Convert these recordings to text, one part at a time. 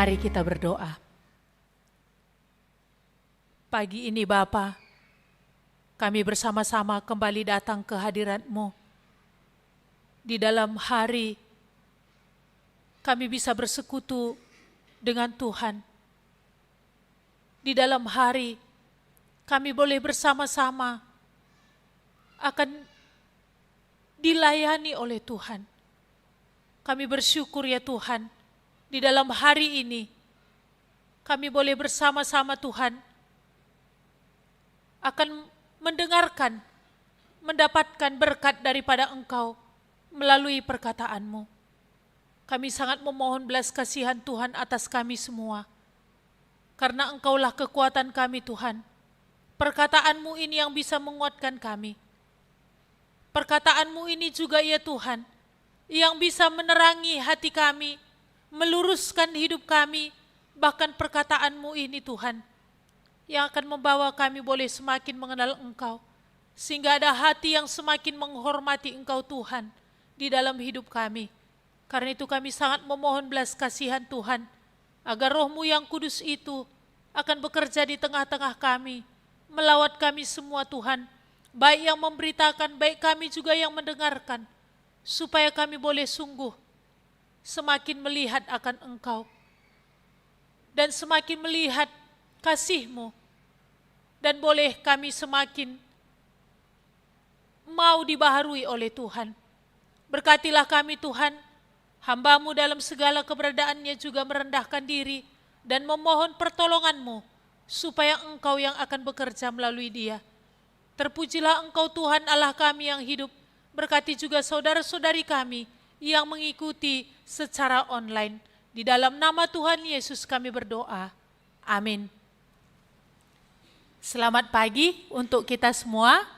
Mari kita berdoa. Pagi ini Bapa, kami bersama-sama kembali datang ke hadirat-Mu. Di dalam hari kami bisa bersekutu dengan Tuhan. Di dalam hari kami boleh bersama-sama akan dilayani oleh Tuhan. Kami bersyukur ya Tuhan, di dalam hari ini kami boleh bersama-sama Tuhan akan mendengarkan, mendapatkan berkat daripada Engkau melalui perkataan-Mu. Kami sangat memohon belas kasihan Tuhan atas kami semua, karena Engkaulah kekuatan kami Tuhan. Perkataan-Mu ini yang bisa menguatkan kami. Perkataan-Mu ini juga ya Tuhan, yang bisa menerangi hati kami, meluruskan hidup kami, bahkan perkataan-Mu ini Tuhan, yang akan membawa kami boleh semakin mengenal Engkau, sehingga ada hati yang semakin menghormati Engkau Tuhan di dalam hidup kami. Karena itu kami sangat memohon belas kasihan Tuhan, agar Roh-Mu yang kudus itu akan bekerja di tengah-tengah kami, melawat kami semua Tuhan, baik yang memberitakan, baik kami juga yang mendengarkan, supaya kami boleh sungguh semakin melihat akan Engkau, dan semakin melihat kasih-Mu, dan boleh kami semakin mau dibaharui oleh Tuhan. Berkatilah kami Tuhan, hamba-Mu dalam segala keberadaannya juga merendahkan diri dan memohon pertolongan-Mu, supaya Engkau yang akan bekerja melalui dia. Terpujilah Engkau Tuhan Allah kami yang hidup, berkati juga saudara-saudari kami yang mengikuti secara online. Di dalam nama Tuhan Yesus kami berdoa. Amin. Selamat pagi untuk kita semua.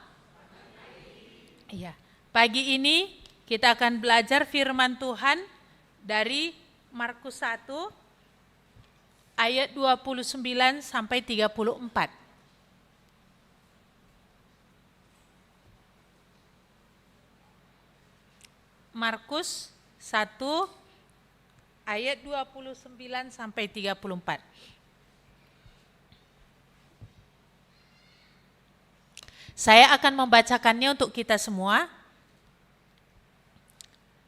Iya, pagi ini kita akan belajar firman Tuhan dari Markus 1 ayat 29 sampai 34. Markus 1 ayat 29 sampai 34. Saya akan membacakannya untuk kita semua.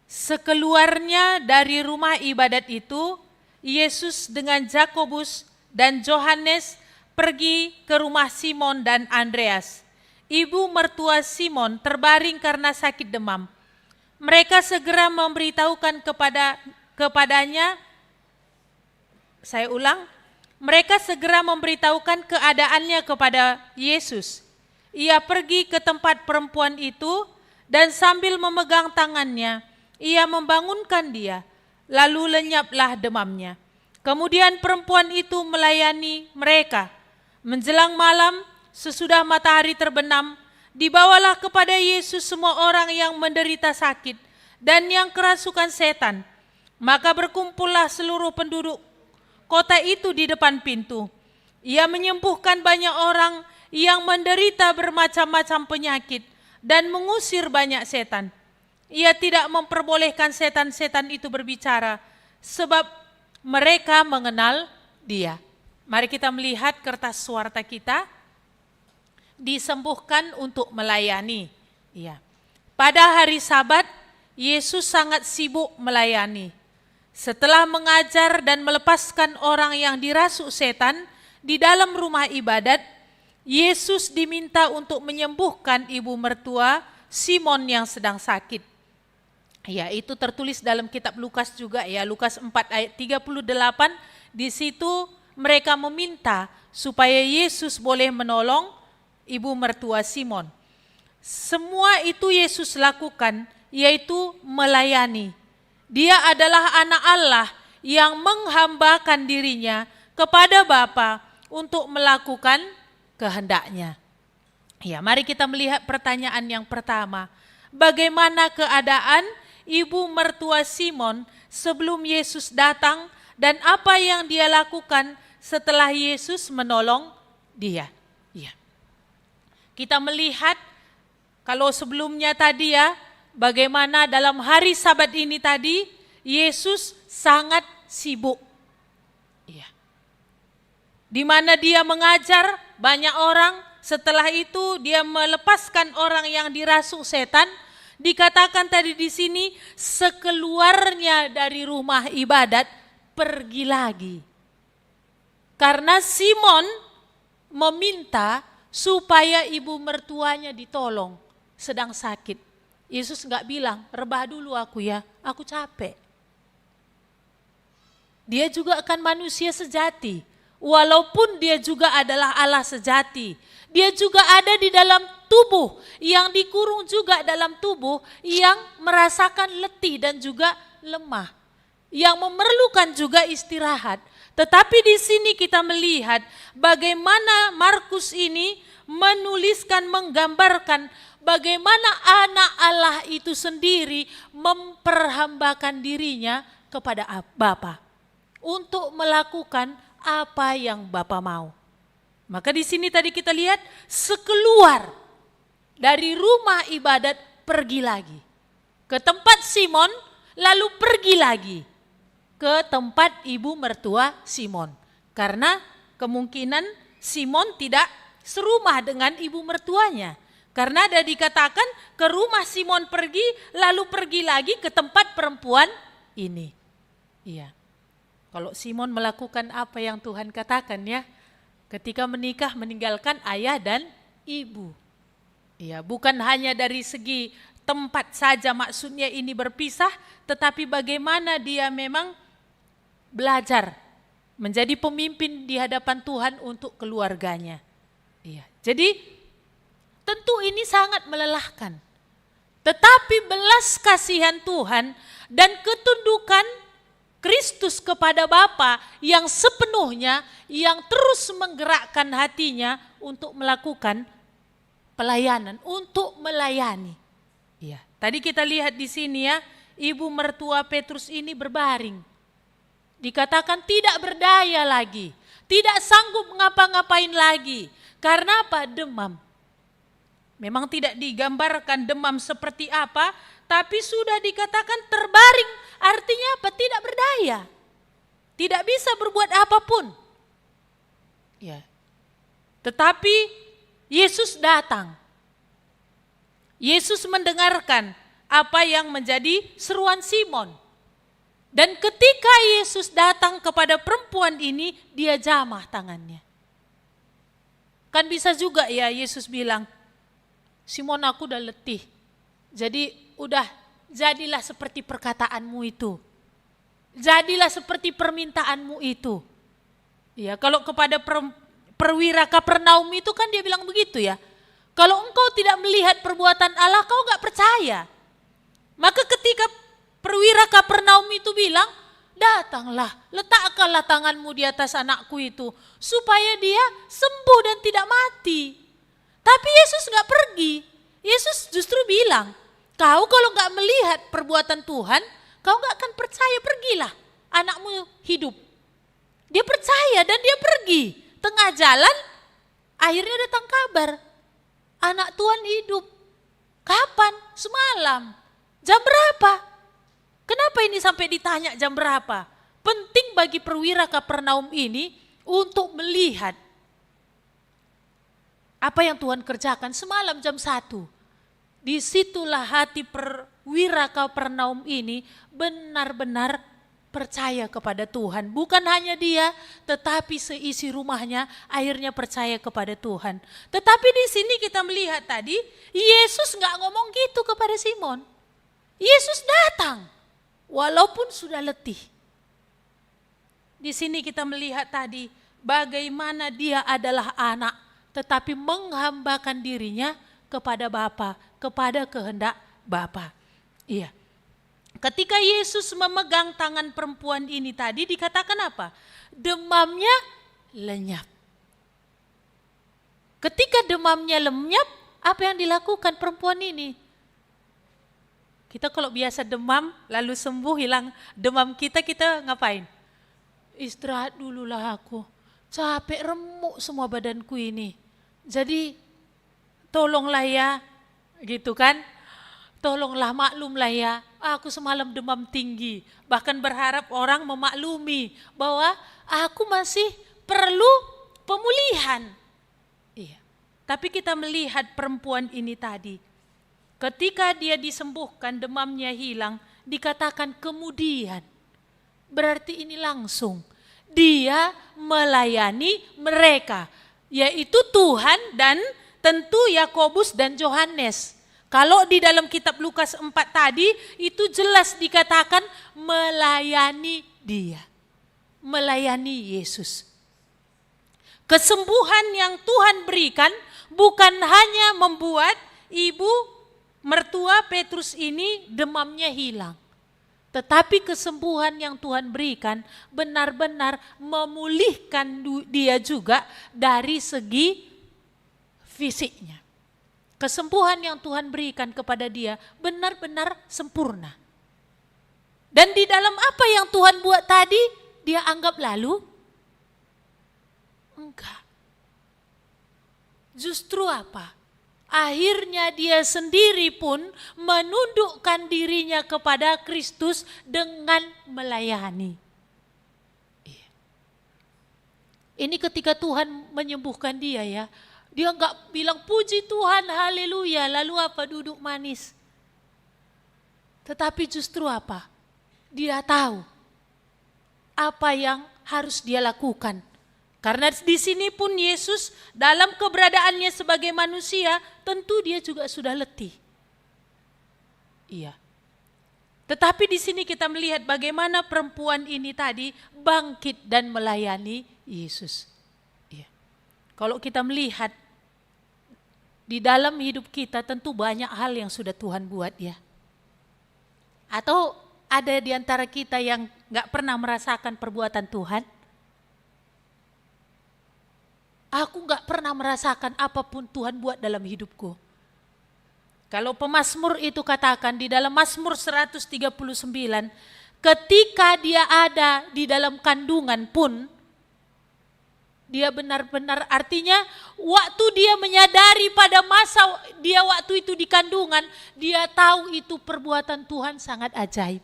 Sekeluarnya dari rumah ibadat itu, Yesus dengan Yakobus dan Yohanes pergi ke rumah Simon dan Andreas. Ibu mertua Simon terbaring karena sakit demam. Mereka segera memberitahukan kepadanya, mereka segera memberitahukan keadaannya kepada Yesus. Ia pergi ke tempat perempuan itu dan sambil memegang tangannya, ia membangunkan dia, lalu lenyaplah demamnya. Kemudian perempuan itu melayani mereka. Menjelang malam, sesudah matahari terbenam, dibawalah kepada Yesus semua orang yang menderita sakit dan yang kerasukan setan. Maka berkumpullah seluruh penduduk kota itu di depan pintu. Ia menyembuhkan banyak orang yang menderita bermacam-macam penyakit dan mengusir banyak setan. Ia tidak memperbolehkan setan-setan itu berbicara, sebab mereka mengenal dia. Mari kita melihat kertas suarta kita. Disembuhkan untuk melayani. Ya. Pada hari Sabat, Yesus sangat sibuk melayani. Setelah mengajar dan melepaskan orang yang dirasuk setan di dalam rumah ibadat, Yesus diminta untuk menyembuhkan ibu mertua Simon yang sedang sakit. Ya, itu tertulis dalam kitab Lukas juga ya, Lukas 4 ayat 38, di situ mereka meminta supaya Yesus boleh menolong ibu mertua Simon. Semua itu Yesus lakukan, yaitu melayani. Dia adalah anak Allah yang menghambakan dirinya kepada Bapa untuk melakukan kehendaknya. Ya, mari kita melihat pertanyaan yang pertama. Bagaimana keadaan ibu mertua Simon sebelum Yesus datang dan apa yang dia lakukan setelah Yesus menolong dia? Ya. Kita melihat kalau sebelumnya tadi ya, bagaimana dalam hari Sabat ini tadi, Yesus sangat sibuk. di mana dia mengajar banyak orang. Setelah itu dia melepaskan orang yang dirasuk setan. Dikatakan tadi di sini, sekeluarnya dari rumah ibadat pergi lagi. Karena Simon meminta supaya ibu mertuanya ditolong, sedang sakit. Yesus nggak bilang, rebah dulu aku ya, aku capek. Dia juga akan manusia sejati, walaupun dia juga adalah Allah sejati. Dia juga ada di dalam tubuh, yang dikurung juga dalam tubuh, yang merasakan letih dan juga lemah, yang memerlukan juga istirahat. Tetapi di sini kita melihat bagaimana Markus ini menuliskan, menggambarkan bagaimana anak Allah itu sendiri memperhambakan dirinya kepada Bapa untuk melakukan apa yang Bapa mau. Maka di sini tadi kita lihat, sekeluar dari rumah ibadat pergi lagi ke tempat Simon, lalu pergi lagi ke tempat ibu mertua Simon. Karena kemungkinan Simon tidak serumah dengan ibu mertuanya. Karena ada dikatakan ke rumah Simon pergi, lalu pergi lagi ke tempat perempuan ini. Iya. Kalau Simon melakukan apa yang Tuhan katakan ya, ketika menikah meninggalkan ayah dan ibu. Iya, bukan hanya dari segi tempat saja maksudnya ini berpisah, tetapi bagaimana dia memang belajar menjadi pemimpin di hadapan Tuhan untuk keluarganya. Iya. Jadi tentu ini sangat melelahkan. Tetapi belas kasihan Tuhan dan ketundukan Kristus kepada Bapa yang sepenuhnya, yang terus menggerakkan hatinya untuk melakukan pelayanan, untuk melayani. Iya. Tadi kita lihat di sini ya, ibu mertua Petrus ini berbaring. Dikatakan tidak berdaya lagi, tidak sanggup ngapa-ngapain lagi. Karena apa? Demam. Memang tidak digambarkan demam seperti apa, tapi sudah dikatakan terbaring. Artinya apa? Tidak berdaya. Tidak bisa berbuat apapun. Ya. Tetapi Yesus datang. Yesus mendengarkan apa yang menjadi seruan Simon. Dan ketika Yesus datang kepada perempuan ini, dia jamah tangannya. Kan bisa juga ya Yesus bilang, Simon aku udah letih. Jadi jadilah seperti perkataanmu itu. Jadilah seperti permintaanmu itu. Ya, kalau kepada perwira Kapernaum itu kan dia bilang begitu ya. Kalau engkau tidak melihat perbuatan Allah, kau gak percaya. Maka ketika perwira Kapernaum itu bilang, datanglah, letakkanlah tanganmu di atas anakku itu, supaya dia sembuh dan tidak mati. Tapi Yesus gak pergi. Yesus justru bilang, kau kalau gak melihat perbuatan Tuhan, kau gak akan percaya, pergilah, anakmu hidup. Dia percaya dan dia pergi. Tengah jalan, akhirnya datang kabar, anak Tuhan hidup. Kapan? Semalam. Jam berapa? Kenapa ini sampai ditanya jam berapa? Penting bagi perwira Kapernaum ini untuk melihat apa yang Tuhan kerjakan semalam jam 1. Disitulah hati perwira Kapernaum ini benar-benar percaya kepada Tuhan. Bukan hanya dia, tetapi seisi rumahnya akhirnya percaya kepada Tuhan. Tetapi di sini kita melihat tadi, Yesus gak ngomong gitu kepada Simon. Yesus datang, walaupun sudah letih. Di sini kita melihat tadi bagaimana dia adalah anak, tetapi menghambakan dirinya kepada Bapa, kepada kehendak Bapa. Iya. Ketika Yesus memegang tangan perempuan ini tadi dikatakan apa? Demamnya lenyap. Ketika demamnya lenyap, apa yang dilakukan perempuan ini? Kita kalau biasa demam lalu sembuh hilang demam kita ngapain? Istirahat dululah aku. Capek remuk semua badanku ini. Jadi tolonglah ya, gitu kan? Tolonglah maklumlah ya, aku semalam demam tinggi. Bahkan berharap orang memaklumi bahwa aku masih perlu pemulihan. Iya. Tapi kita melihat perempuan ini tadi, ketika dia disembuhkan, demamnya hilang, dikatakan kemudian. Berarti ini langsung. Dia melayani mereka, yaitu Tuhan dan tentu Yakobus dan Yohanes. Kalau di dalam kitab Lukas 4 tadi, itu jelas dikatakan melayani dia. Melayani Yesus. Kesembuhan yang Tuhan berikan bukan hanya membuat ibu mertua Petrus ini demamnya hilang. Tetapi kesembuhan yang Tuhan berikan benar-benar memulihkan dia juga dari segi fisiknya. Kesembuhan yang Tuhan berikan kepada dia benar-benar sempurna. Dan di dalam apa yang Tuhan buat tadi, dia anggap lalu? Enggak. Justru apa? Akhirnya dia sendiri pun menundukkan dirinya kepada Kristus dengan melayani. Ini ketika Tuhan menyembuhkan dia ya. Dia enggak bilang puji Tuhan, haleluya, lalu apa duduk manis. Tetapi justru apa? Dia tahu apa yang harus dia lakukan. Karena di sini pun Yesus dalam keberadaannya sebagai manusia, tentu dia juga sudah letih. Iya. Tetapi di sini kita melihat bagaimana perempuan ini tadi bangkit dan melayani Yesus. Iya. Kalau kita melihat di dalam hidup kita tentu banyak hal yang sudah Tuhan buat ya. Atau ada di antara kita yang gak pernah merasakan perbuatan Tuhan? Aku gak pernah merasakan apapun Tuhan buat dalam hidupku. Kalau pemazmur itu katakan di dalam Mazmur 139, ketika dia ada di dalam kandungan pun, dia benar-benar artinya waktu dia menyadari pada masa dia waktu itu di kandungan, dia tahu itu perbuatan Tuhan sangat ajaib.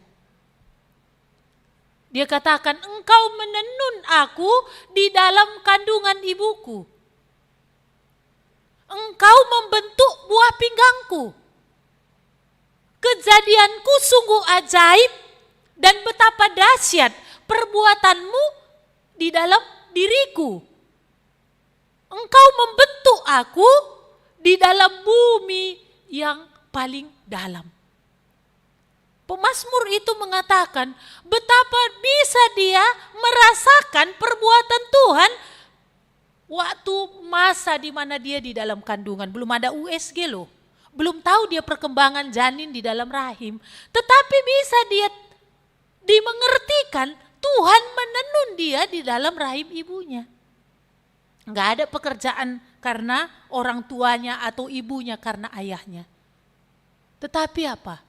Dia katakan, engkau menenun aku di dalam kandungan ibuku. Engkau membentuk buah pinggangku. Kejadianku sungguh ajaib dan betapa dahsyat perbuatanmu di dalam diriku. Engkau membentuk aku di dalam bumi yang paling dalam. Pemazmur itu mengatakan betapa bisa dia merasakan perbuatan Tuhan waktu masa di mana dia di dalam kandungan. Belum ada USG loh. Belum tahu dia perkembangan janin di dalam rahim. Tetapi bisa dia dimengertikan Tuhan menenun dia di dalam rahim ibunya. Enggak ada pekerjaan karena orang tuanya atau ibunya karena ayahnya. Tetapi apa?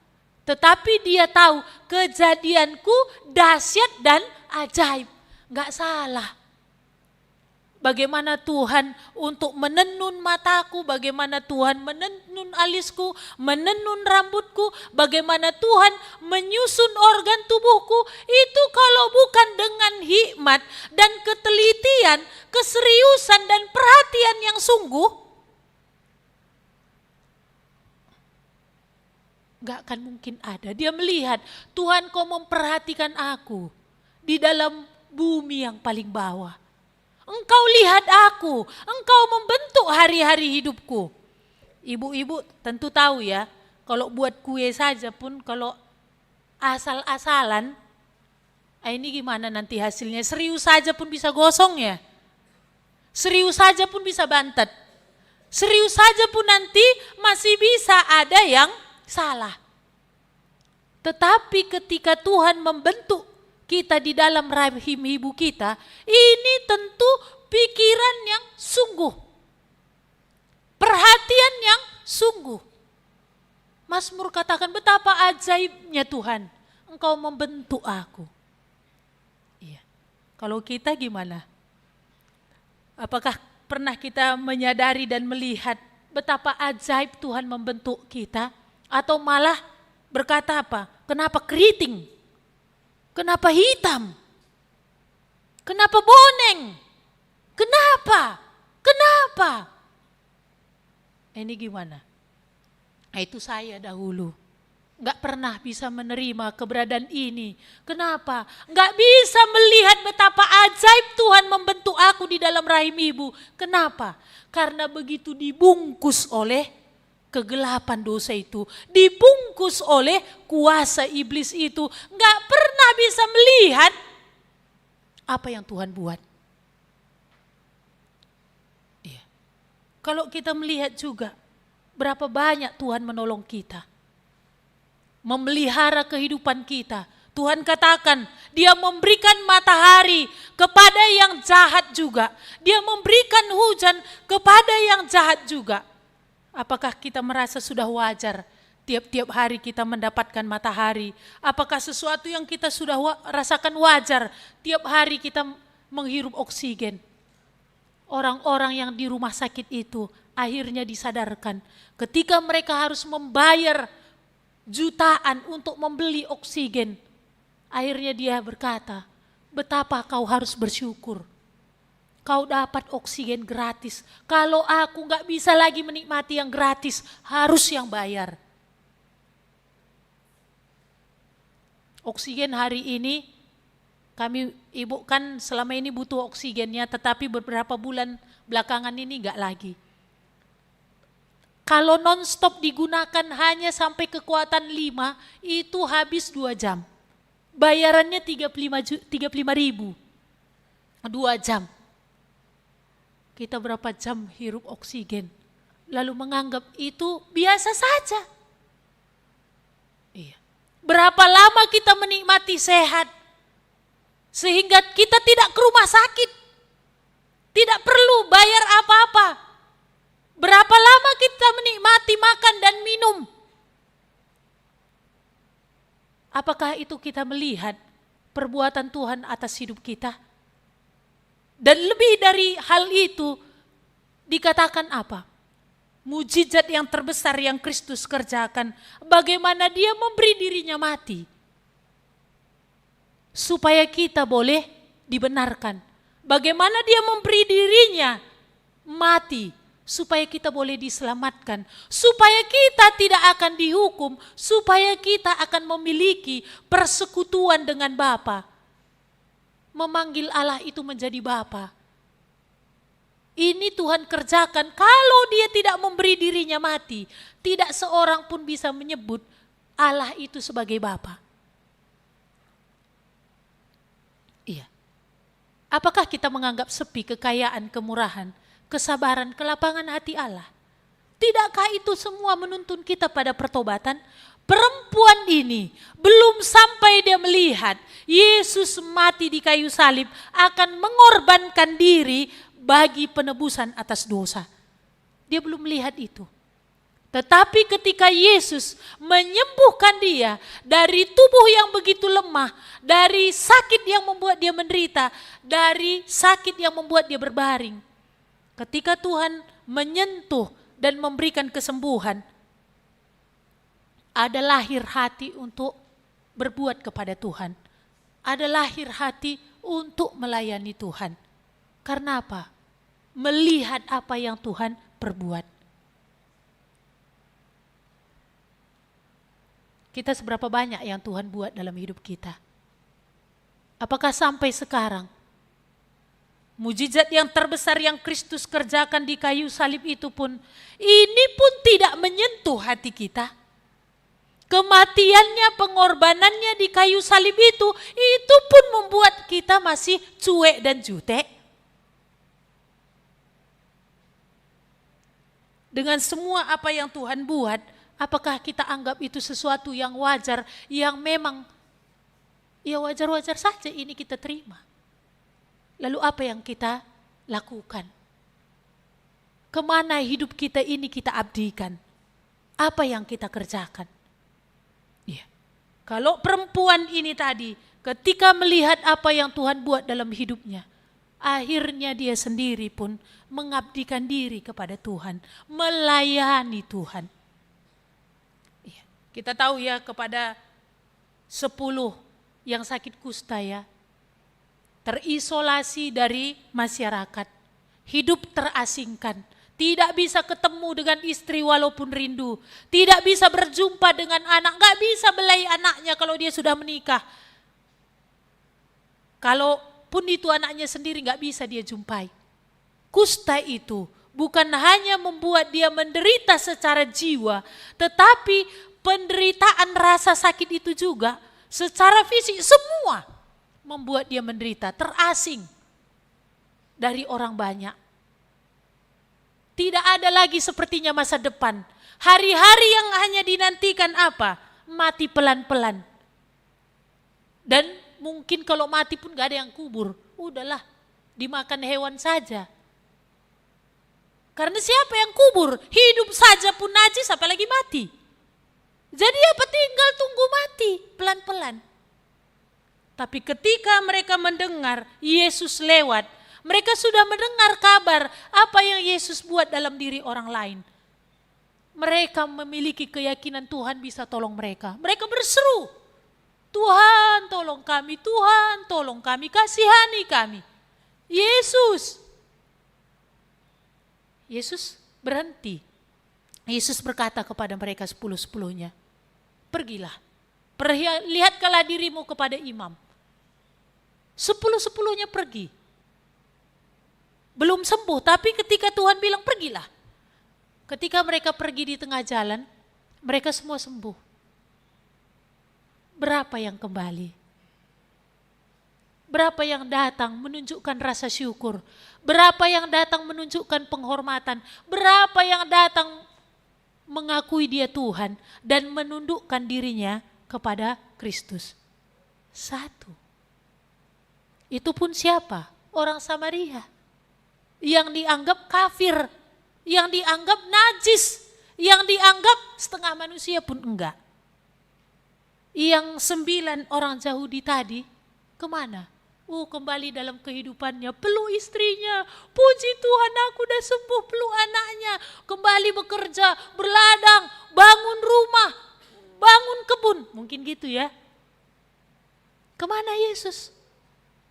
Tetapi dia tahu kejadianku dahsyat dan ajaib. Enggak salah. Bagaimana Tuhan untuk menenun mataku, bagaimana Tuhan menenun alisku, menenun rambutku, bagaimana Tuhan menyusun organ tubuhku, itu kalau bukan dengan hikmat dan ketelitian, keseriusan dan perhatian yang sungguh, gak akan mungkin ada. Dia melihat, Tuhan kau memperhatikan aku di dalam bumi yang paling bawah. Engkau lihat aku, engkau membentuk hari-hari hidupku. Ibu-ibu tentu tahu ya, kalau buat kue saja pun kalau asal-asalan, ini gimana nanti hasilnya? Serius saja pun bisa gosong ya. Serius saja pun bisa bantet. Serius saja pun nanti masih bisa ada yang salah. Tetapi ketika Tuhan membentuk kita di dalam rahim ibu kita, ini tentu pikiran yang sungguh, perhatian yang sungguh. Mazmur katakan betapa ajaibnya Tuhan, engkau membentuk aku. Iya. Kalau kita gimana? Apakah pernah kita menyadari dan melihat betapa ajaib Tuhan membentuk kita? Atau malah berkata apa? Kenapa keriting? Kenapa hitam? Kenapa boneng? Kenapa? Kenapa? Ini gimana? Nah, itu saya dahulu. Nggak pernah bisa menerima keberadaan ini. Kenapa? Nggak bisa melihat betapa ajaib Tuhan membentuk aku di dalam rahim ibu. Kenapa? Karena begitu dibungkus oleh kegelapan dosa itu, dibungkus oleh kuasa iblis itu, nggak pernah bisa melihat apa yang Tuhan buat. Iya. Kalau kita melihat juga, berapa banyak Tuhan menolong kita, memelihara kehidupan kita. Tuhan katakan, Dia memberikan matahari kepada yang jahat juga. Dia memberikan hujan kepada yang jahat juga. Apakah kita merasa sudah wajar tiap-tiap hari kita mendapatkan matahari? Apakah sesuatu yang kita sudah rasakan wajar tiap hari kita menghirup oksigen? Orang-orang yang di rumah sakit itu akhirnya disadarkan ketika mereka harus membayar jutaan untuk membeli oksigen. Akhirnya dia berkata, betapa kau harus bersyukur. Kau dapat oksigen gratis. Kalau aku gak bisa lagi menikmati yang gratis, harus yang bayar. Oksigen hari ini, kami ibu kan selama ini butuh oksigennya, tetapi beberapa bulan belakangan ini gak lagi. Kalau non-stop digunakan hanya sampai kekuatan 5, itu habis 2 jam. Bayarannya 35.000, 2 jam. Kita berapa jam hirup oksigen, lalu menganggap itu biasa saja. Iya. Berapa lama kita menikmati sehat, sehingga kita tidak ke rumah sakit, tidak perlu bayar apa-apa. Berapa lama kita menikmati makan dan minum. Apakah itu kita melihat perbuatan Tuhan atas hidup kita? Dan lebih dari hal itu, dikatakan apa? Mujizat yang terbesar yang Kristus kerjakan, bagaimana Dia memberi dirinya mati, supaya kita boleh dibenarkan. Bagaimana Dia memberi dirinya mati, supaya kita boleh diselamatkan, supaya kita tidak akan dihukum, supaya kita akan memiliki persekutuan dengan Bapa. Memanggil Allah itu menjadi Bapa. Ini Tuhan kerjakan. Kalau Dia tidak memberi dirinya mati, tidak seorang pun bisa menyebut Allah itu sebagai Bapa. Iya. Apakah kita menganggap sepi kekayaan, kemurahan, kesabaran, kelapangan hati Allah? Tidakkah itu semua menuntun kita pada pertobatan? Perempuan ini belum sampai dia melihat Yesus mati di kayu salib akan mengorbankan diri bagi penebusan atas dosa. Dia belum melihat itu. Tetapi ketika Yesus menyembuhkan dia dari tubuh yang begitu lemah, dari sakit yang membuat dia menderita, dari sakit yang membuat dia berbaring. Ketika Tuhan menyentuh dan memberikan kesembuhan, ada lahir hati untuk berbuat kepada Tuhan. Ada lahir hati untuk melayani Tuhan. Karena apa? Melihat apa yang Tuhan perbuat. Kita seberapa banyak yang Tuhan buat dalam hidup kita? Apakah sampai sekarang mujizat yang terbesar yang Kristus kerjakan di kayu salib itu pun, ini pun tidak menyentuh hati kita? Kematiannya, pengorbanannya di kayu salib itu pun membuat kita masih cuek dan jutek. Dengan semua apa yang Tuhan buat, apakah kita anggap itu sesuatu yang wajar, yang memang ya wajar-wajar saja ini kita terima? Lalu apa yang kita lakukan? Kemana hidup kita ini kita abdikan? Apa yang kita kerjakan? Ya. Kalau perempuan ini tadi, ketika melihat apa yang Tuhan buat dalam hidupnya, akhirnya dia sendiri pun mengabdikan diri kepada Tuhan, melayani Tuhan. Ya. Kita tahu ya kepada 10 yang sakit kusta ya, terisolasi dari masyarakat. hidup terasingkan. Tidak bisa ketemu dengan istri walaupun rindu. Tidak bisa berjumpa dengan anak. Gak bisa belai anaknya kalau dia sudah menikah. Kalaupun itu anaknya sendiri gak bisa dia jumpai. Kusta itu bukan hanya membuat dia menderita secara jiwa. Tetapi penderitaan rasa sakit itu juga secara fisik semua membuat dia menderita. Terasing dari orang banyak. Tidak ada lagi sepertinya masa depan. Hari-hari yang hanya dinantikan apa? Mati pelan-pelan. Dan mungkin kalau mati pun gak ada yang kubur. Udahlah, dimakan hewan saja. Karena siapa yang kubur? Hidup saja pun najis, apalagi mati. Jadi apa, tinggal tunggu mati pelan-pelan. Tapi ketika mereka mendengar Yesus lewat, mereka sudah mendengar kabar apa yang Yesus buat dalam diri orang lain. Mereka memiliki keyakinan Tuhan bisa tolong mereka. Mereka berseru, Tuhan tolong kami, Tuhan tolong kami, kasihani kami. Yesus berhenti. Yesus berkata kepada mereka 10-10-nya, pergilah, lihatkanlah dirimu kepada imam. 10-10-nya pergi. Belum sembuh, tapi ketika Tuhan bilang pergilah. Ketika mereka pergi di tengah jalan, mereka semua sembuh. Berapa yang kembali? Berapa yang datang menunjukkan rasa syukur? Berapa yang datang menunjukkan penghormatan? Berapa yang datang mengakui dia Tuhan dan menundukkan dirinya kepada Kristus? 1. Itu pun siapa? Orang Samaria. Yang dianggap kafir, yang dianggap najis, yang dianggap setengah manusia pun enggak. Yang 9 orang Yahudi tadi kemana? Kembali dalam kehidupannya, peluk istrinya, puji Tuhan aku udah sembuh, peluk anaknya, kembali bekerja, berladang, bangun rumah, bangun kebun, mungkin gitu ya. Kemana Yesus?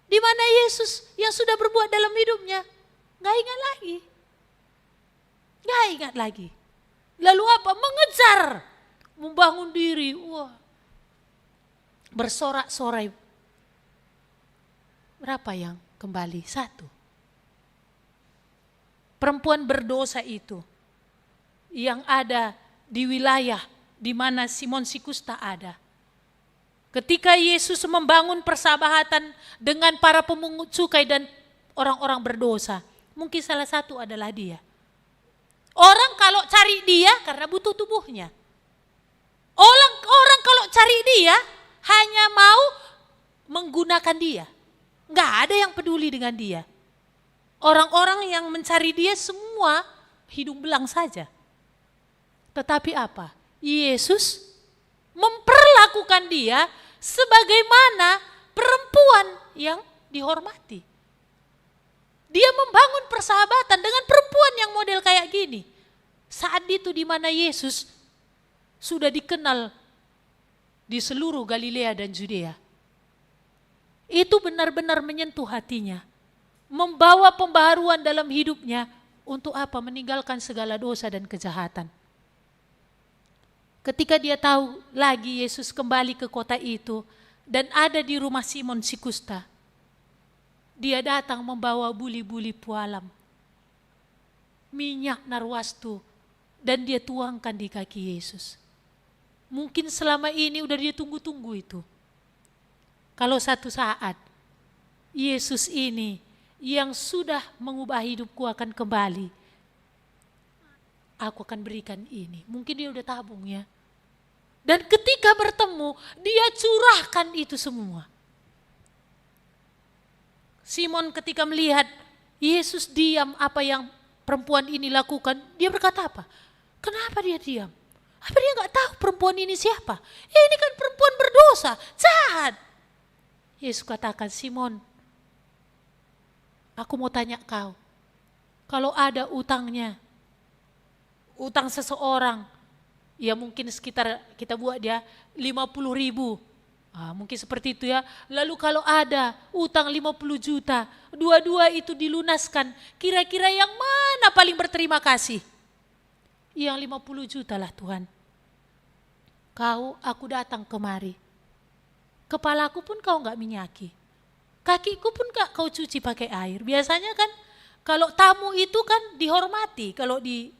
Di mana Yesus yang sudah berbuat dalam hidupnya? Gak ingat lagi. Gak ingat lagi. Lalu apa? Mengejar. Membangun diri. Wah. Bersorak-sorai. Berapa yang kembali? 1. Perempuan berdosa itu. Yang ada di wilayah di mana Simon si Kusta ada. Ketika Yesus membangun persahabatan dengan para pemungut cukai dan orang-orang berdosa. Mungkin salah satu adalah dia. Orang kalau cari dia karena butuh tubuhnya. Orang kalau cari dia hanya mau menggunakan dia. Nggak ada yang peduli dengan dia. Orang-orang yang mencari dia semua hidung belang saja. Tetapi apa? Yesus memperlakukan dia sebagaimana perempuan yang dihormati. Dia membangun persahabatan dengan perempuan yang model kayak gini. Saat itu di mana Yesus sudah dikenal di seluruh Galilea dan Judea. Itu benar-benar menyentuh hatinya. Membawa pembaharuan dalam hidupnya untuk apa? Meninggalkan segala dosa dan kejahatan. Ketika dia tahu lagi Yesus kembali ke kota itu dan ada di rumah Simon si Kusta. Dia datang membawa buli-buli pualam, minyak narwastu, dan dia tuangkan di kaki Yesus. Mungkin selama ini udah dia tunggu-tunggu itu. Kalau satu saat Yesus ini yang sudah mengubah hidupku akan kembali, aku akan berikan ini. Mungkin dia udah tabung ya. Dan ketika bertemu, dia curahkan itu semua. Simon ketika melihat Yesus diam apa yang perempuan ini lakukan, dia berkata apa? Kenapa dia diam? Apa dia gak tahu perempuan ini siapa? Ini kan perempuan berdosa, jahat. Yesus katakan, Simon, aku mau tanya kau, kalau ada utangnya, utang seseorang, ya mungkin sekitar kita buat dia 50.000 Mungkin seperti itu ya. Lalu kalau ada utang 50 juta, dua-dua itu dilunaskan, kira-kira yang mana paling berterima kasih? Yang 50 juta lah Tuhan. Aku datang kemari. Kepalaku pun kau enggak minyaki. Kakiku pun enggak kau cuci pakai air. Biasanya kan kalau tamu itu kan dihormati kalau di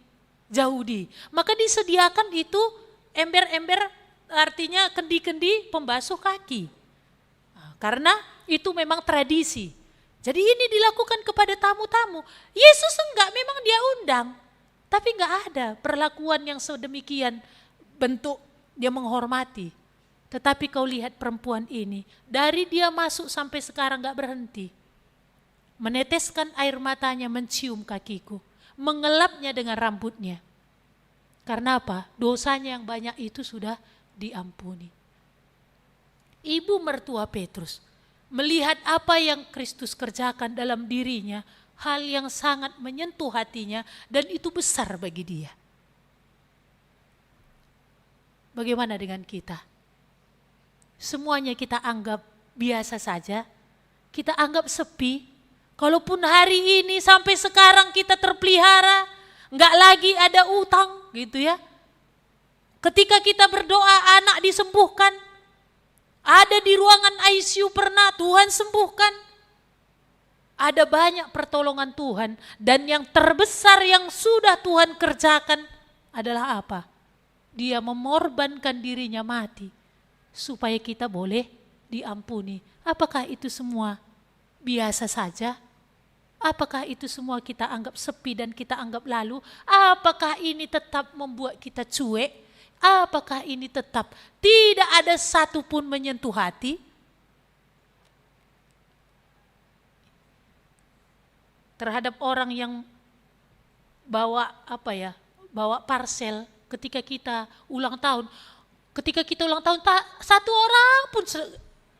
Yahudi. Maka disediakan itu ember-ember, artinya kendi-kendi pembasuh kaki. Karena itu memang tradisi. Jadi ini dilakukan kepada tamu-tamu. Yesus enggak, memang dia undang. Tapi enggak ada perlakuan yang sedemikian bentuk dia menghormati. Tetapi kau lihat perempuan ini, dari dia masuk sampai sekarang enggak berhenti. Meneteskan air matanya mencium kakiku, mengelapnya dengan rambutnya. Karena apa? Dosanya yang banyak itu sudah diampuni. Ibu mertua Petrus melihat apa yang Kristus kerjakan dalam dirinya, hal yang sangat menyentuh hatinya dan itu besar bagi dia. Bagaimana dengan kita? Semuanya kita anggap biasa saja, kita anggap sepi. Kalaupun hari ini sampai sekarang kita terpelihara, enggak lagi ada utang gitu ya. Ketika kita berdoa anak disembuhkan, ada di ruangan ICU pernah Tuhan sembuhkan. Ada banyak pertolongan Tuhan dan yang terbesar yang sudah Tuhan kerjakan adalah apa? Dia mengorbankan dirinya mati supaya kita boleh diampuni. Apakah itu semua biasa saja? Apakah itu semua kita anggap sepi dan kita anggap lalu? Apakah ini tetap membuat kita cuek? Apakah ini tetap tidak ada satupun menyentuh hati? Terhadap orang yang bawa bawa parcel ketika kita ulang tahun. Ketika kita ulang tahun, satu orang pun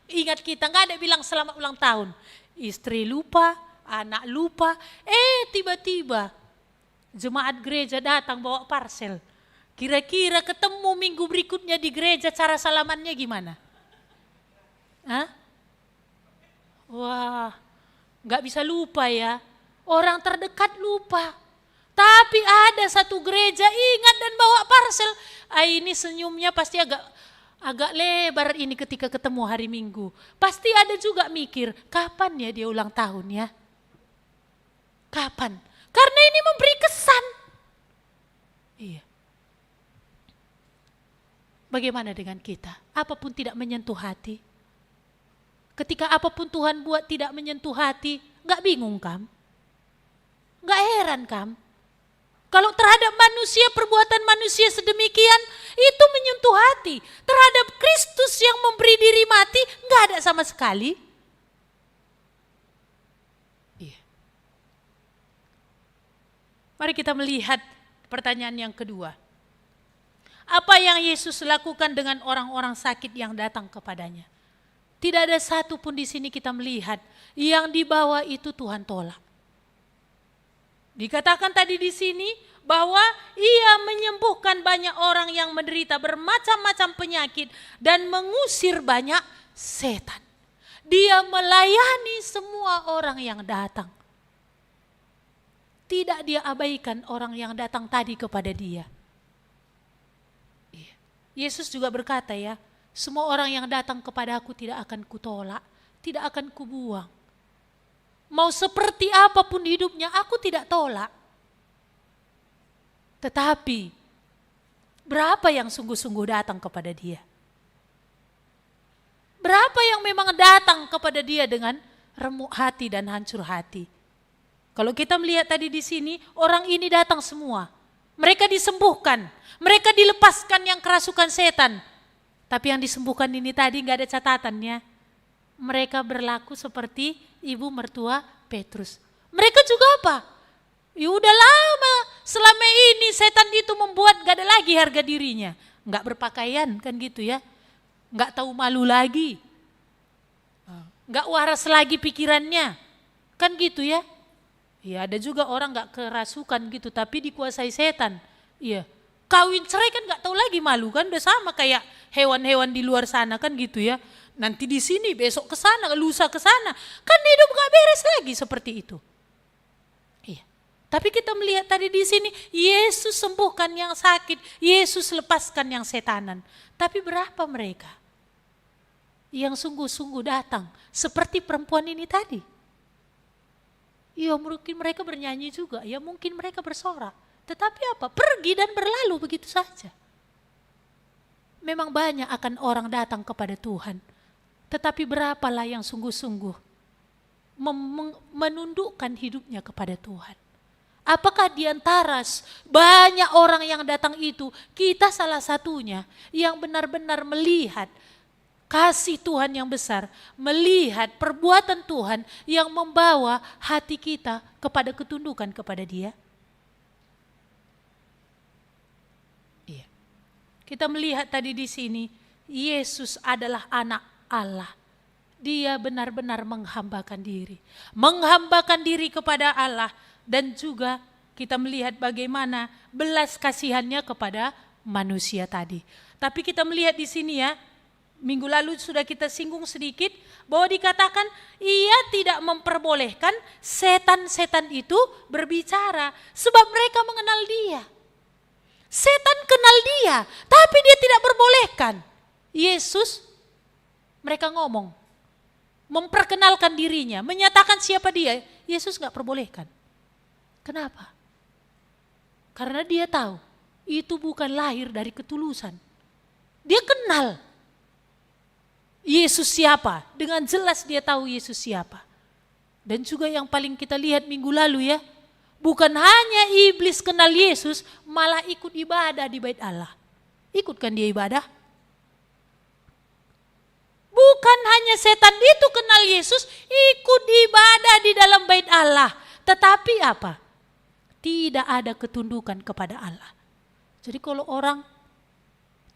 ingat kita, nggak ada bilang selamat ulang tahun. Istri lupa, anak lupa, tiba-tiba jemaat gereja datang bawa parcel. Kira-kira ketemu minggu berikutnya di gereja cara salamannya gimana? Wah, nggak bisa lupa ya. Orang terdekat lupa. Tapi ada satu gereja ingat dan bawa parcel. Ini senyumnya pasti agak lebar ini ketika ketemu hari Minggu. Pasti ada juga mikir, kapan ya dia ulang tahun ya? Kapan? Karena ini memberi kesan. Iya. Bagaimana dengan kita? Apapun tidak menyentuh hati. Ketika apapun Tuhan buat tidak menyentuh hati, gak bingung kam? Gak heran kam? Kalau terhadap manusia, perbuatan manusia sedemikian, itu menyentuh hati. Terhadap Kristus yang memberi diri mati, gak ada sama sekali. Iya. Mari kita melihat pertanyaan yang kedua. Apa yang Yesus lakukan dengan orang-orang sakit yang datang kepadanya? Tidak ada satu pun di sini kita melihat yang dibawa itu Tuhan tolak. Dikatakan tadi di sini bahwa ia menyembuhkan banyak orang yang menderita bermacam-macam penyakit dan mengusir banyak setan. Dia melayani semua orang yang datang. Tidak dia abaikan orang yang datang tadi kepada dia. Yesus juga berkata ya, semua orang yang datang kepada aku tidak akan kutolak, tidak akan kubuang. Mau seperti apapun hidupnya, aku tidak tolak. Tetapi, berapa yang sungguh-sungguh datang kepada dia? Berapa yang memang datang kepada dia dengan remuk hati dan hancur hati? Kalau kita melihat tadi di sini, orang ini datang semua. Mereka disembuhkan, mereka dilepaskan yang kerasukan setan. Tapi yang disembuhkan ini tadi gak ada catatannya. Mereka berlaku seperti ibu mertua Petrus. Mereka juga apa? Ya udah lama selama ini setan itu membuat gak ada lagi harga dirinya. Gak berpakaian kan gitu ya. Gak tahu malu lagi. Gak waras lagi pikirannya. Kan gitu ya. Ya ada juga orang gak kerasukan gitu tapi dikuasai setan. Iya. Kawin cerai kan gak tahu lagi malu kan. Udah sama kayak hewan-hewan di luar sana kan gitu ya. nanti di sini, besok ke sana, lusa ke sana. Kan hidup gak beres lagi seperti itu. Iya. Tapi kita melihat tadi di sini, Yesus sembuhkan yang sakit, Yesus lepaskan yang setanan. Tapi berapa mereka yang sungguh-sungguh datang seperti perempuan ini tadi? Ya mungkin mereka bernyanyi juga, ya mungkin mereka bersorak. Tetapi apa? Pergi dan berlalu begitu saja. Memang banyak akan orang datang kepada Tuhan. Tetapi berapalah yang sungguh-sungguh menundukkan hidupnya kepada Tuhan. Apakah di antara banyak orang yang datang itu, kita salah satunya yang benar-benar melihat kasih Tuhan yang besar, melihat perbuatan Tuhan yang membawa hati kita kepada ketundukan kepada Dia? Iya. Kita melihat tadi di sini, Yesus adalah anak Allah. Dia benar-benar menghambakan diri kepada Allah, dan juga kita melihat bagaimana belas kasihannya kepada manusia tadi. Tapi kita melihat di sini ya, minggu lalu sudah kita singgung sedikit bahwa dikatakan ia tidak memperbolehkan setan-setan itu berbicara sebab mereka mengenal Dia. Setan kenal Dia, tapi dia tidak perbolehkan. Yesus, mereka ngomong, memperkenalkan dirinya, menyatakan siapa Dia, Yesus gak perbolehkan. Kenapa? Karena dia tahu itu bukan lahir dari ketulusan. Dia kenal Yesus siapa, dengan jelas dia tahu Yesus siapa. Dan juga yang paling kita lihat minggu lalu ya, bukan hanya iblis kenal Yesus, malah ikut ibadah di bait Allah. Ikutkan dia ibadah? Bukan hanya setan itu kenal Yesus, ikut ibadah di dalam bait Allah. Tetapi apa? Tidak ada ketundukan kepada Allah. Jadi kalau orang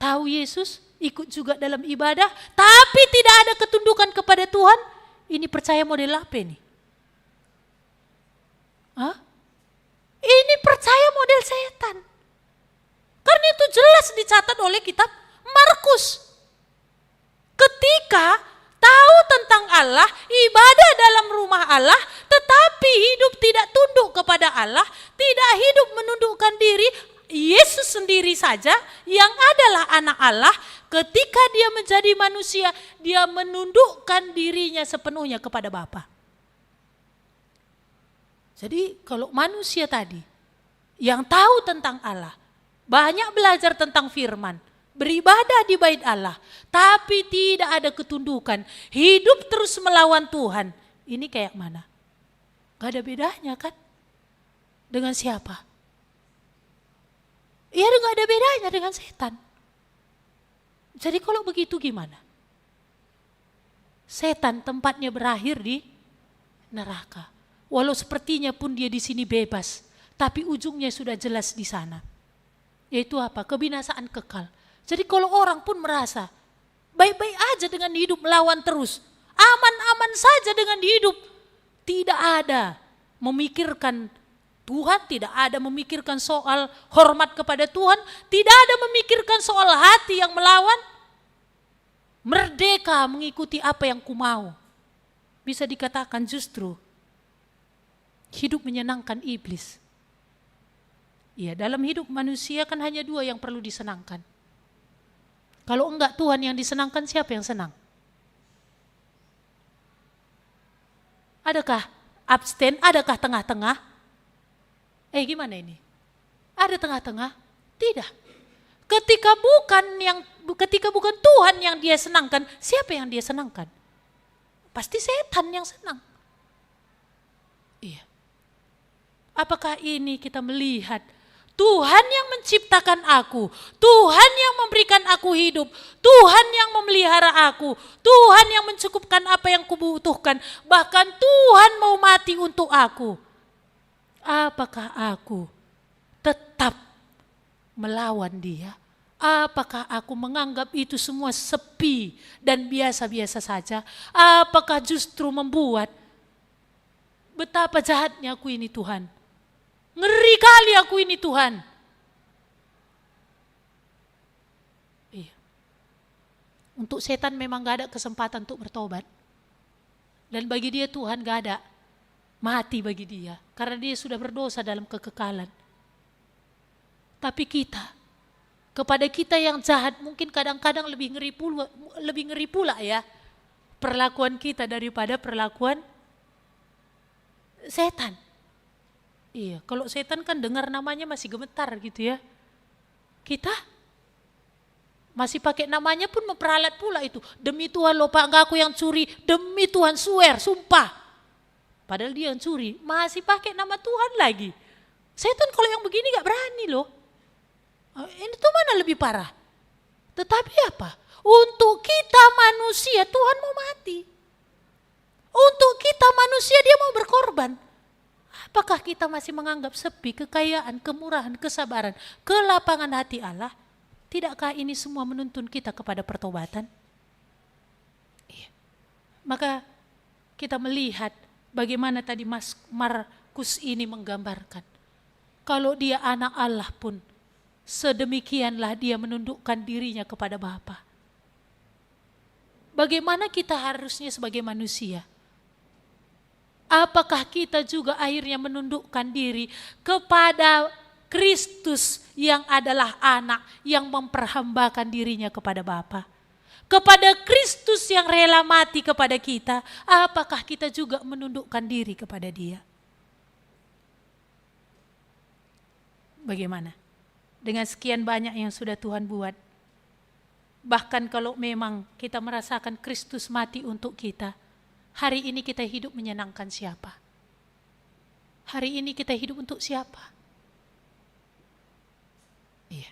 tahu Yesus, ikut juga dalam ibadah, tapi tidak ada ketundukan kepada Tuhan, ini percaya model apa ini? Hah? Ini percaya model setan. Karena itu jelas dicatat oleh kitab Markus. Ketika tahu tentang Allah, ibadah dalam rumah Allah, tetapi hidup tidak tunduk kepada Allah, tidak hidup menundukkan diri, Yesus sendiri saja yang adalah anak Allah, ketika dia menjadi manusia, dia menundukkan dirinya sepenuhnya kepada Bapa. Jadi kalau manusia tadi yang tahu tentang Allah, banyak belajar tentang firman, beribadah di bait Allah, tapi tidak ada ketundukan, hidup terus melawan Tuhan, ini kayak mana? Gak ada bedanya kan? Dengan siapa? Ya gak ada bedanya dengan setan. Jadi kalau begitu gimana? Setan tempatnya berakhir di neraka. Walau sepertinya pun dia di sini bebas, tapi ujungnya sudah jelas di sana. Yaitu apa? Kebinasaan kekal. Jadi kalau orang pun merasa baik-baik aja dengan hidup melawan terus, aman-aman saja dengan hidup, tidak ada memikirkan Tuhan, tidak ada memikirkan soal hormat kepada Tuhan, tidak ada memikirkan soal hati yang melawan, merdeka mengikuti apa yang kumau. Bisa dikatakan justru hidup menyenangkan iblis. Ya, dalam hidup manusia kan hanya dua yang perlu disenangkan. Kalau enggak Tuhan yang disenangkan, siapa yang senang? Adakah abstain? Adakah tengah-tengah? Gimana ini? Ada tengah-tengah? Tidak. Ketika bukan Tuhan yang dia senangkan, siapa yang dia senangkan? Pasti setan yang senang. Iya. Apakah ini kita melihat Tuhan yang menciptakan aku, Tuhan yang memberikan aku hidup, Tuhan yang memelihara aku, Tuhan yang mencukupkan apa yang kubutuhkan, bahkan Tuhan mau mati untuk aku. Apakah aku tetap melawan Dia? Apakah aku menganggap itu semua sepi dan biasa-biasa saja? Apakah justru membuat betapa jahatnya aku ini Tuhan? Ngeri kali aku ini Tuhan. Iya. Untuk setan memang gak ada kesempatan untuk bertobat. Dan bagi dia Tuhan gak ada mati bagi dia. Karena dia sudah berdosa dalam kekekalan. Tapi kepada kita yang jahat mungkin kadang-kadang lebih ngeri pula ya perlakuan kita daripada perlakuan setan. Iya, kalau setan kan dengar namanya masih gemetar gitu ya. Kita masih pakai namanya pun memperalat pula itu. Demi Tuhan loh Pak, enggak aku yang curi. Demi Tuhan swear, sumpah. Padahal dia yang curi, masih pakai nama Tuhan lagi. Setan kalau yang begini gak berani loh. Ini tuh mana lebih parah? Tetapi apa? Untuk kita manusia Tuhan mau mati. Untuk kita manusia dia mau berkorban. Apakah kita masih menganggap sepi kekayaan, kemurahan, kesabaran, kelapangan hati Allah? Tidakkah ini semua menuntun kita kepada pertobatan? Iya. Maka kita melihat bagaimana tadi Markus ini menggambarkan. Kalau dia anak Allah pun sedemikianlah dia menundukkan dirinya kepada Bapa. Bagaimana kita harusnya sebagai manusia? Apakah kita juga akhirnya menundukkan diri kepada Kristus yang adalah anak yang memperhambakan dirinya kepada Bapa? Kepada Kristus yang rela mati kepada kita, apakah kita juga menundukkan diri kepada Dia? Bagaimana? Dengan sekian banyak yang sudah Tuhan buat. Bahkan kalau memang kita merasakan Kristus mati untuk kita, hari ini kita hidup menyenangkan siapa? Hari ini kita hidup untuk siapa? Iya.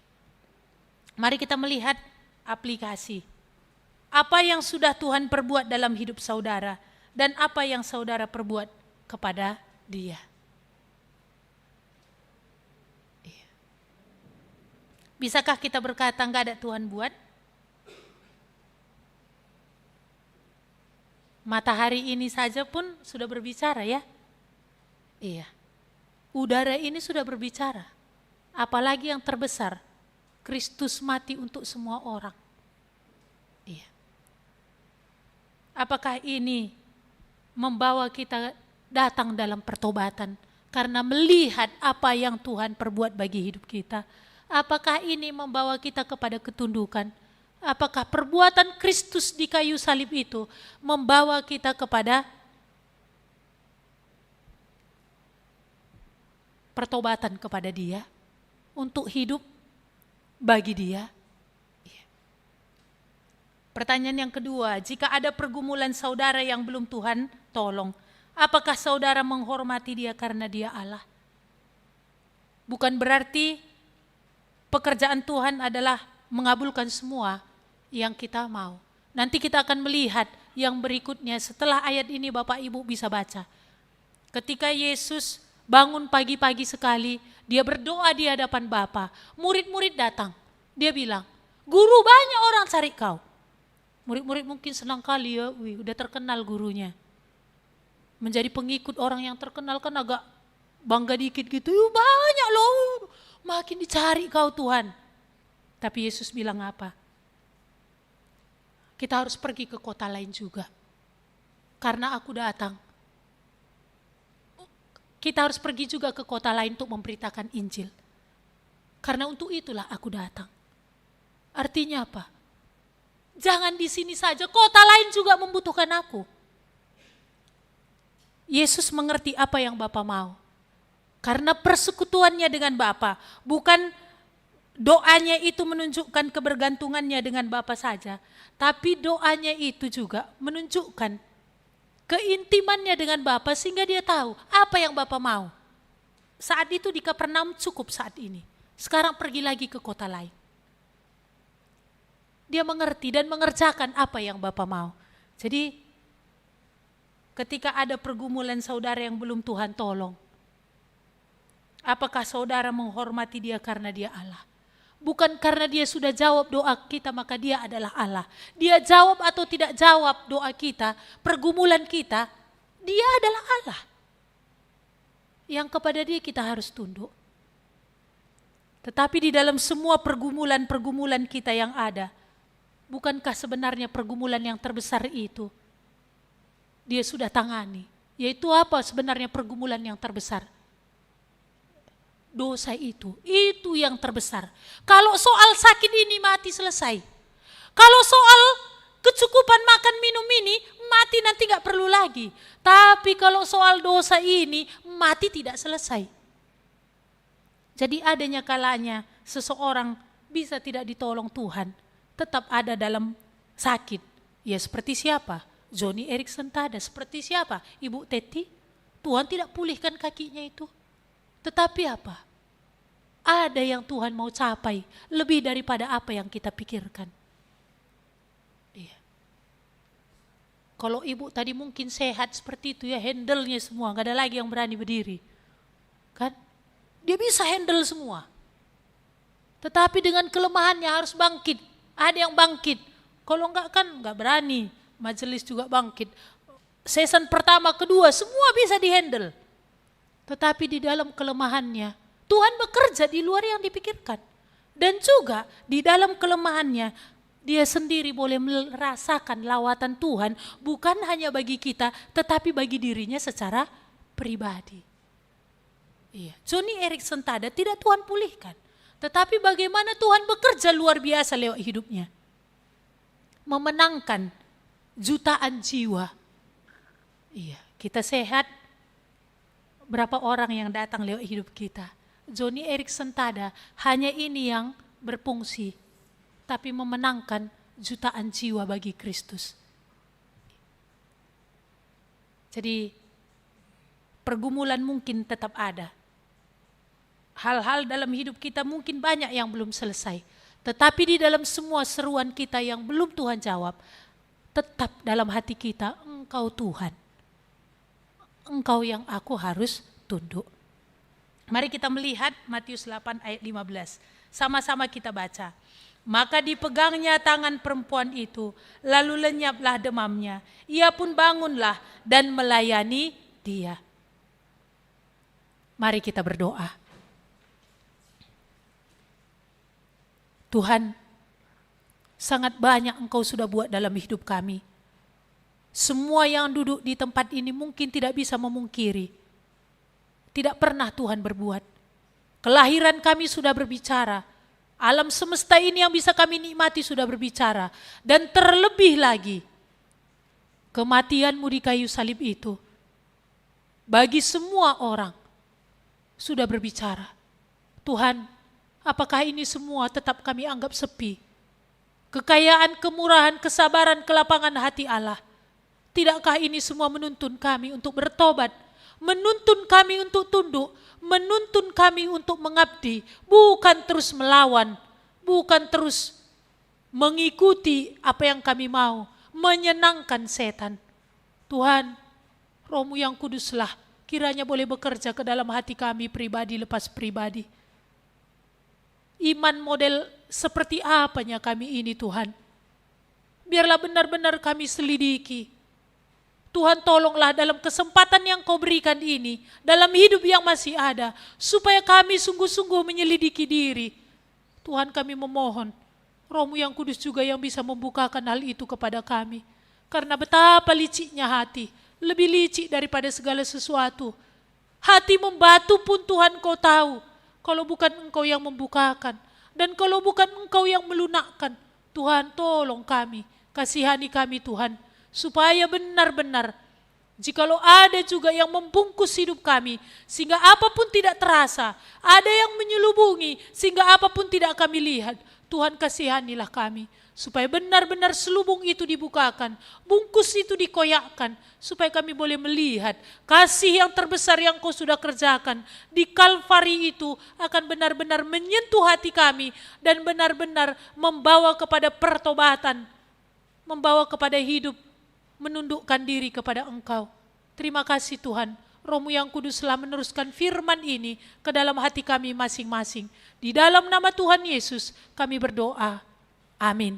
Mari kita melihat aplikasi. Apa yang sudah Tuhan perbuat dalam hidup saudara dan apa yang saudara perbuat kepada Dia. Iya. Bisakah kita berkata enggak ada Tuhan buat? Matahari ini saja pun sudah berbicara ya. Iya. Udara ini sudah berbicara. Apalagi yang terbesar, Kristus mati untuk semua orang. Iya. Apakah ini membawa kita datang dalam pertobatan karena melihat apa yang Tuhan perbuat bagi hidup kita? Apakah ini membawa kita kepada ketundukan? Apakah perbuatan Kristus di kayu salib itu membawa kita kepada pertobatan kepada Dia untuk hidup bagi Dia? Pertanyaan yang kedua, jika ada pergumulan saudara yang belum Tuhan tolong, apakah saudara menghormati dia karena dia Allah? Bukan berarti pekerjaan Tuhan adalah mengabulkan semua yang kita mau. Nanti kita akan melihat yang berikutnya setelah ayat ini Bapak Ibu bisa baca. Ketika Yesus bangun pagi-pagi sekali, dia berdoa di hadapan Bapa. Murid-murid datang, dia bilang, "Guru, banyak orang cari kau." Murid-murid mungkin senang kali ya, udah terkenal gurunya. Menjadi pengikut orang yang terkenal kan agak bangga dikit gitu. Banyak loh, makin dicari kau Tuhan. Tapi Yesus bilang apa? Kita harus pergi ke kota lain juga. Karena aku datang. Kita harus pergi juga ke kota lain untuk memberitakan Injil. Karena untuk itulah aku datang. Artinya apa? Jangan di sini saja, kota lain juga membutuhkan aku. Yesus mengerti apa yang Bapa mau. Karena persekutuannya dengan Bapa, bukan doanya itu menunjukkan kebergantungannya dengan Bapa saja, tapi doanya itu juga menunjukkan keintimannya dengan Bapa sehingga dia tahu apa yang Bapa mau. Saat itu di Kapernaum cukup saat ini. Sekarang pergi lagi ke kota lain. Dia mengerti dan mengerjakan apa yang Bapa mau. Jadi ketika ada pergumulan saudara yang belum Tuhan tolong, apakah saudara menghormati dia karena dia Allah? Bukan karena dia sudah jawab doa kita maka dia adalah Allah. Dia jawab atau tidak jawab doa kita, pergumulan kita, dia adalah Allah. Yang kepada dia kita harus tunduk. Tetapi di dalam semua pergumulan-pergumulan kita yang ada, Bukankah sebenarnya pergumulan yang terbesar itu dia sudah tangani? Yaitu apa sebenarnya pergumulan yang terbesar? Dosa itu yang terbesar. Kalau soal sakit ini mati selesai. Kalau soal kecukupan makan minum ini mati nanti gak perlu lagi. Tapi kalau soal dosa ini mati tidak selesai. Jadi adanya kalanya seseorang bisa tidak ditolong Tuhan, tetap ada dalam sakit. Ya seperti siapa? Joni Eareckson Tada. Seperti siapa? Ibu Teti. Tuhan tidak pulihkan kakinya itu. Tetapi apa? Ada yang Tuhan mau capai lebih daripada apa yang kita pikirkan. Iya. Kalau ibu tadi mungkin sehat seperti itu ya, handle-nya semua, gak ada lagi yang berani berdiri. Kan? Dia bisa handle semua. Tetapi dengan kelemahannya harus bangkit. Ada yang bangkit. Kalau enggak kan enggak berani. Majelis juga bangkit. Season pertama, kedua, semua bisa dihandle. Tetapi di dalam kelemahannya, Tuhan bekerja di luar yang dipikirkan. Dan juga di dalam kelemahannya, dia sendiri boleh merasakan lawatan Tuhan. Bukan hanya bagi kita, tetapi bagi dirinya secara pribadi. Iya. Joni Eareckson Tada tidak Tuhan pulihkan. Tetapi bagaimana Tuhan bekerja luar biasa lewat hidupnya. Memenangkan jutaan jiwa. Iya, kita sehat. Berapa orang yang datang lewat hidup kita. Joni Eareckson Tada hanya ini yang berfungsi. Tapi memenangkan jutaan jiwa bagi Kristus. Jadi pergumulan mungkin tetap ada. Hal-hal dalam hidup kita mungkin banyak yang belum selesai. Tetapi di dalam semua seruan kita yang belum Tuhan jawab, tetap dalam hati kita, Engkau Tuhan. Engkau yang aku harus tunduk. Mari kita melihat Matius 8 ayat 15. Sama-sama kita baca. Maka dipegangnya tangan perempuan itu, lalu lenyaplah demamnya. Ia pun bangunlah dan melayani dia. Mari kita berdoa. Tuhan, sangat banyak Engkau sudah buat dalam hidup kami. Semua yang duduk di tempat ini mungkin tidak bisa memungkiri. Tidak pernah Tuhan berbuat. Kelahiran kami sudah berbicara. Alam semesta ini yang bisa kami nikmati sudah berbicara. Dan terlebih lagi, kematian-Mu di kayu salib itu, bagi semua orang, sudah berbicara. Tuhan, apakah ini semua tetap kami anggap sepi? Kekayaan, kemurahan, kesabaran, kelapangan hati Allah. Tidakkah ini semua menuntun kami untuk bertobat? Menuntun kami untuk tunduk, menuntun kami untuk mengabdi, bukan terus melawan, bukan terus mengikuti apa yang kami mau, menyenangkan setan. Tuhan, Roh-Mu yang kuduslah, kiranya boleh bekerja ke dalam hati kami pribadi lepas pribadi. Iman model seperti apanya kami ini Tuhan? Biarlah benar-benar kami selidiki. Tuhan tolonglah dalam kesempatan yang Kau berikan ini, dalam hidup yang masih ada, supaya kami sungguh-sungguh menyelidiki diri. Tuhan kami memohon, Roh-Mu yang kudus juga yang bisa membukakan hal itu kepada kami. Karena betapa liciknya hati, lebih licik daripada segala sesuatu. Hati membatu pun Tuhan Kau tahu, kalau bukan Engkau yang membukakan. Dan kalau bukan Engkau yang melunakkan, Tuhan tolong kami, kasihani kami Tuhan. Supaya benar-benar, jikalau ada juga yang membungkus hidup kami, sehingga apapun tidak terasa, ada yang menyelubungi, sehingga apapun tidak kami lihat, Tuhan kasihanilah kami, supaya benar-benar selubung itu dibukakan, bungkus itu dikoyakkan, supaya kami boleh melihat kasih yang terbesar yang Kau sudah kerjakan di Kalvari itu akan benar-benar menyentuh hati kami, dan benar-benar membawa kepada pertobatan, membawa kepada hidup, menundukkan diri kepada Engkau. Terima kasih Tuhan, Roh-Mu yang kudus telah meneruskan firman ini ke dalam hati kami masing-masing. Di dalam nama Tuhan Yesus kami berdoa. Amin.